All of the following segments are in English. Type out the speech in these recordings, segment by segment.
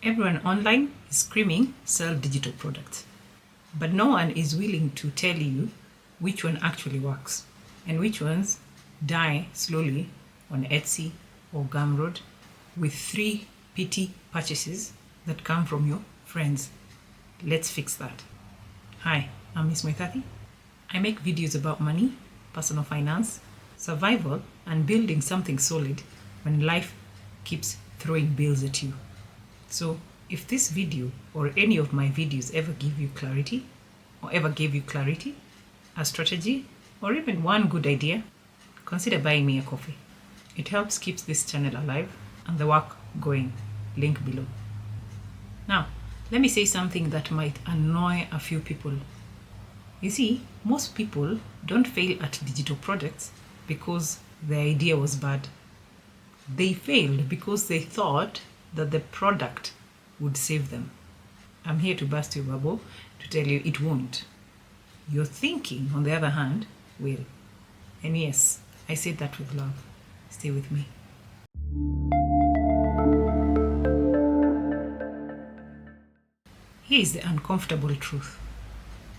Everyone online is screaming sell digital products, but no one is willing to tell you which one actually works and which ones die slowly on Etsy or Gumroad with 3 petty purchases that come from your friends. Let's fix that. Hi, I'm Miss Muithathi. I make videos about money, personal finance, survival, and building something solid when life keeps throwing bills at you. So if this video or any of my videos ever give you clarity, or ever gave you clarity, a strategy, or even one good idea, consider buying me a coffee. It helps keep this channel alive and the work going. Link below. Now, let me say something that might annoy a few people. You see, most people don't fail at digital products because the idea was bad. They failed because they thought that the product would save them. I'm here to burst your bubble to tell you it won't. Your thinking, on the other hand, will. And yes, I say that with love. Stay with me. Here is the uncomfortable truth.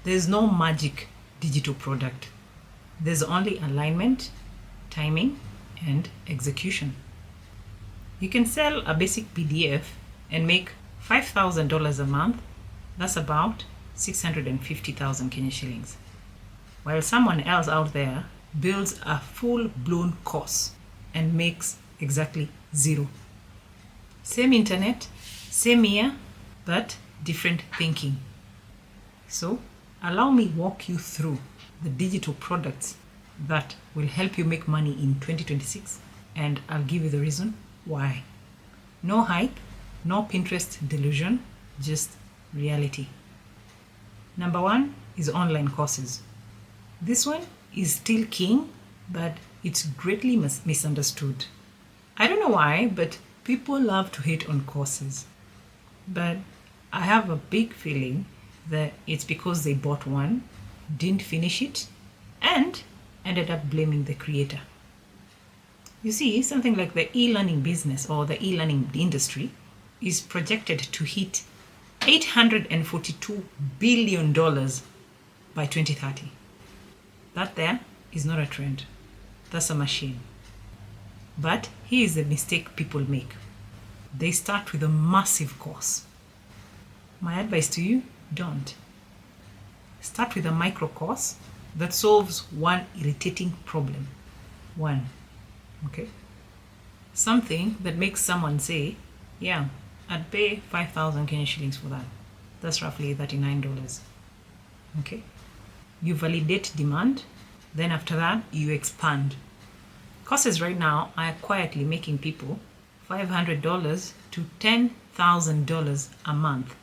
There's no magic digital product. There's only alignment, timing, and execution. You can sell a basic PDF and make $5,000 a month. That's about 650,000 Kenya shillings. While someone else out there builds a full-blown course and makes exactly zero. Same internet, same year, but different thinking. So, allow me walk you through the digital products that will help you make money in 2026, and I'll give you the reason why. No hype, no Pinterest delusion, just reality. Number 1 is online courses. This one is still king, but it's greatly misunderstood. I don't know why, but people love to hate on courses. But I have a big feeling that it's because they bought one, didn't finish it, and ended up blaming the creator. You see, something like the e-learning business or the e-learning industry is projected to hit $842 billion by 2030. That there is not a trend. That's a machine. But here is the mistake people make. They start with a massive course. My advice to you, don't. Start with a micro course that solves one irritating problem. One. Okay? Something that makes someone say, yeah, I'd pay 5,000 Kenya shillings for that. That's roughly $39. Okay? You validate demand, then after that, you expand. Courses right now are quietly making people $500 to $10,000 a month.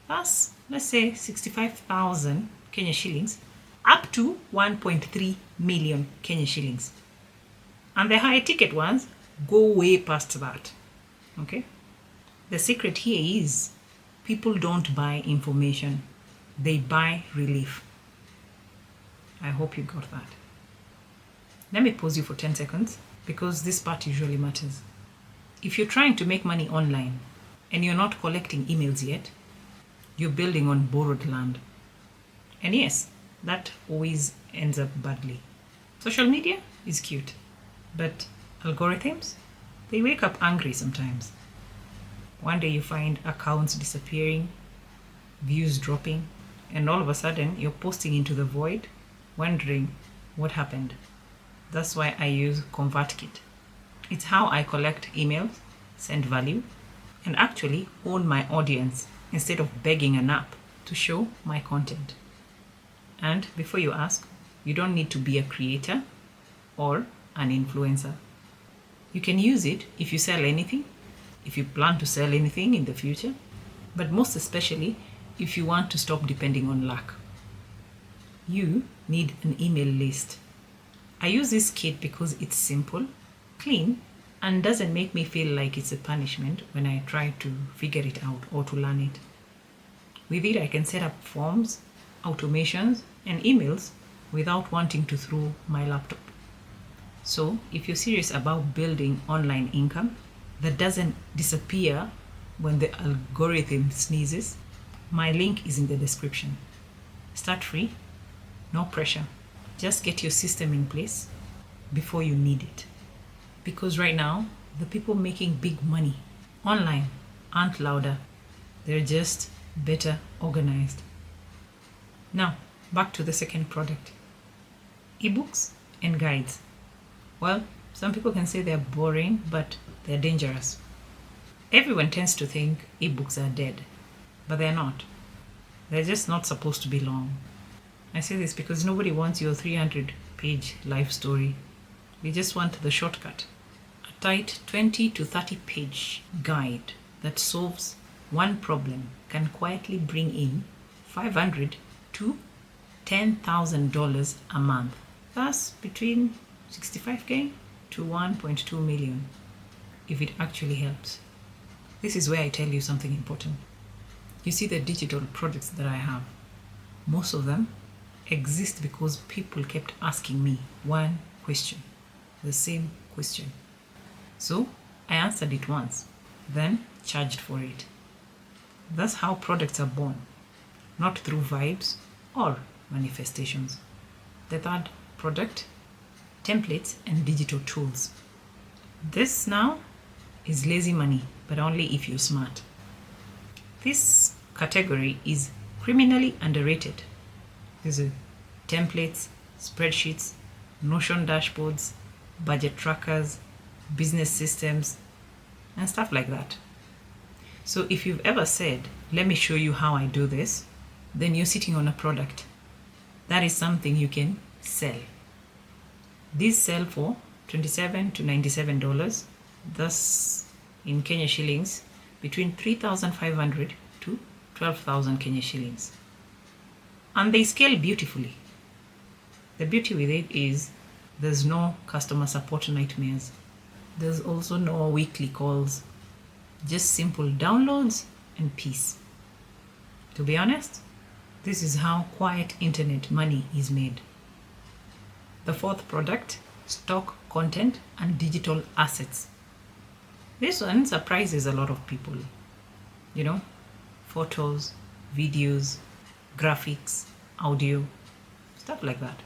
That's, let's say, 65,000 Kenya shillings up to 1.3 million Kenya shillings. And the high ticket ones go way past that. Okay? The secret here is people don't buy information. They buy relief. I hope you got that. Let me pause you for 10 seconds because this part usually matters. If you're trying to make money online and you're not collecting emails yet, you're building on borrowed land. And yes, that always ends up badly. Social media is cute, but algorithms, they wake up angry sometimes. One day you find accounts disappearing, views dropping, and all of a sudden you're posting into the void, wondering what happened. That's why I use ConvertKit. It's how I collect emails, send value, and actually own my audience instead of begging an app to show my content. And before you ask, you don't need to be a creator or an influencer. You can use it if you sell anything, if you plan to sell anything in the future, but most especially if you want to stop depending on luck. You need an email list. I use this kit because it's simple, clean, and doesn't make me feel like it's a punishment when I try to figure it out or to learn it. With it, I can set up forms, automations, and emails without wanting to throw my laptop. So if you're serious about building online income that doesn't disappear when the algorithm sneezes, my link is in the description. Start free, no pressure. Just get your system in place before you need it. Because right now, the people making big money online aren't louder. They're just better organized. Now, back to the second product. Ebooks and guides. Well, some people can say they're boring, but they're dangerous. Everyone tends to think ebooks are dead, but they're not. They're just not supposed to be long. I say this because nobody wants your 300-page life story. They just want the shortcut. A tight 20 to 30-page guide that solves one problem can quietly bring in $500 to $10,000 a month. That's between $65K to $1.2 million, if it actually helps. This is where I tell you something important. You see the digital products that I have, most of them exist because people kept asking me one question, the same question. So I answered it once, then charged for it. That's how products are born, not through vibes or manifestations. The third product, templates and digital tools. This now is lazy money, but only if you're smart. This category is criminally underrated. These are templates, spreadsheets, Notion dashboards, budget trackers, business systems, and stuff like that. So if you've ever said, let me show you how I do this, then you're sitting on a product. That is something you can sell. These sell for $27 to $97. Thus, in Kenya shillings, between 3,500 to 12,000 Kenya shillings. And they scale beautifully. The beauty with it is there's no customer support nightmares. There's also no weekly calls. Just simple downloads and peace. To be honest, this is how quiet internet money is made. The fourth product, stock content and digital assets. This one surprises a lot of people. You know, photos, videos, graphics, audio, stuff like that.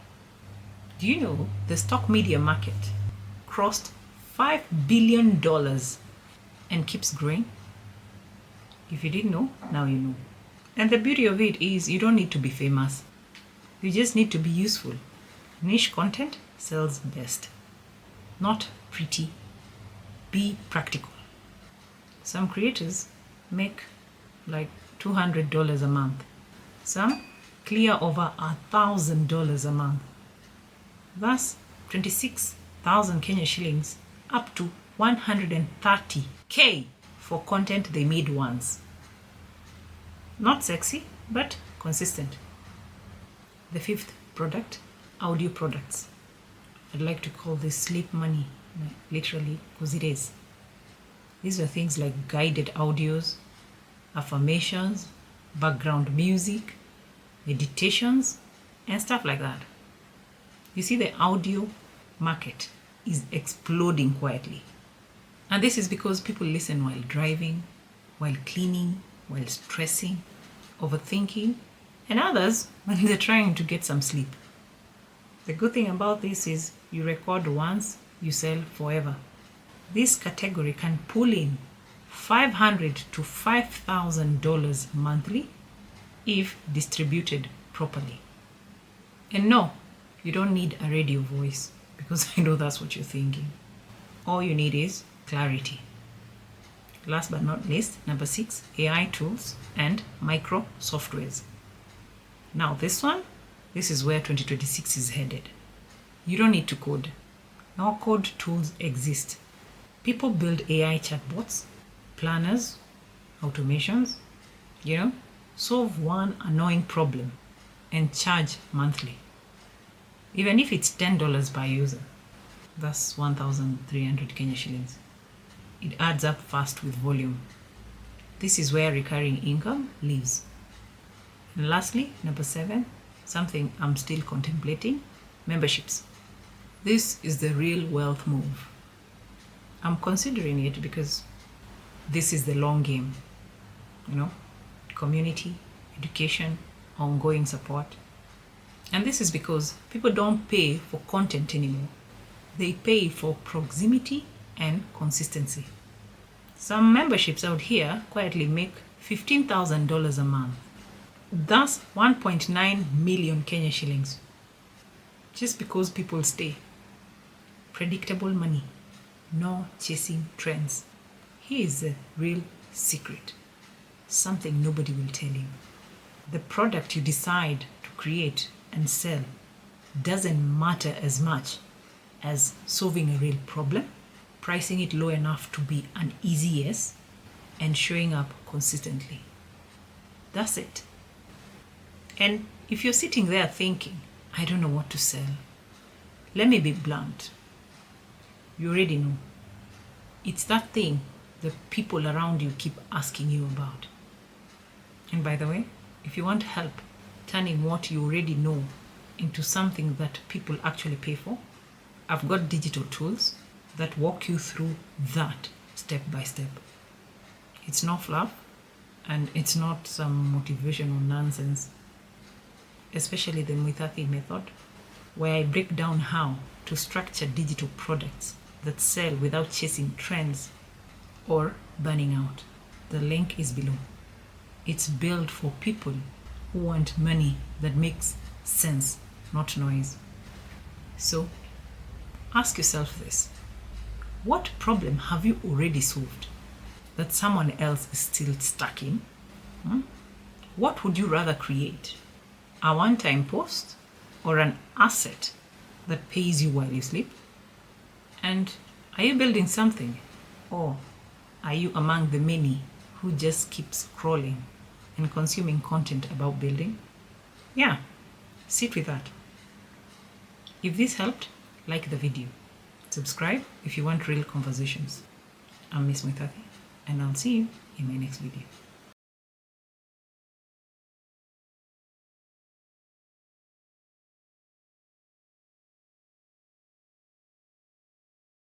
Do you know the stock media market crossed $5 billion and keeps growing? If you didn't know, now you know. And the beauty of it is you don't need to be famous. You just need to be useful. Niche content sells best. Not pretty. Be practical. Some creators make like $200 a month. Some clear over $1,000 a month. Thus, 26,000 Kenya shillings up to 130K for content they made once. Not sexy, but consistent. The fifth product, audio products. I'd like to call this sleep money, literally, because it is. These are things like guided audios, affirmations, background music, meditations, and stuff like that. You see, the audio market is exploding quietly. And this is because people listen while driving, while cleaning, while stressing, overthinking, and others when they're trying to get some sleep. The good thing about this is you record once, you sell forever. This category can pull in $500 to $5,000 monthly if distributed properly. And no, you don't need a radio voice, because I know that's what you're thinking. All you need is clarity. Last but not least, number 6, AI tools and micro softwares. Now this is where 2026 is headed. You don't need to code. No code tools exist. People build AI chatbots, planners, automations, solve one annoying problem and charge monthly. Even if it's $10 per user, that's 1,300 Kenya shillings. It adds up fast with volume. This is where recurring income lives. And lastly, number 7, something I'm still contemplating, memberships. This is the real wealth move. I'm considering it because this is the long game, community, education, ongoing support. And this is because people don't pay for content anymore. They pay for proximity and consistency. Some memberships out here quietly make $15,000 a month. That's 1.9 million Kenya shillings. Just because people stay. Predictable money. No chasing trends. Here is the real secret. Something nobody will tell you. The product you decide to create and sell doesn't matter as much as solving a real problem, pricing it low enough to be an easy yes, and showing up consistently. That's it. And if you're sitting there thinking, I don't know what to sell, let me be blunt. You already know. It's that thing the people around you keep asking you about. And by the way, if you want help turning what you already know into something that people actually pay for, I've got digital tools that walk you through that step by step. It's not fluff, and it's not some motivational nonsense, especially the Muithathi method, where I break down how to structure digital products that sell without chasing trends or burning out. The link is below. It's built for people who want money that makes sense, not noise. So, ask yourself this. What problem have you already solved that someone else is still stuck in? What would you rather create? A one-time post or an asset that pays you while you sleep? And are you building something, or are you among the many who just keep scrolling and consuming content about building? Yeah, sit with that. If this helped, like the video. Subscribe if you want real conversations. I'm Miss Muithathi, and I'll see you in my next video.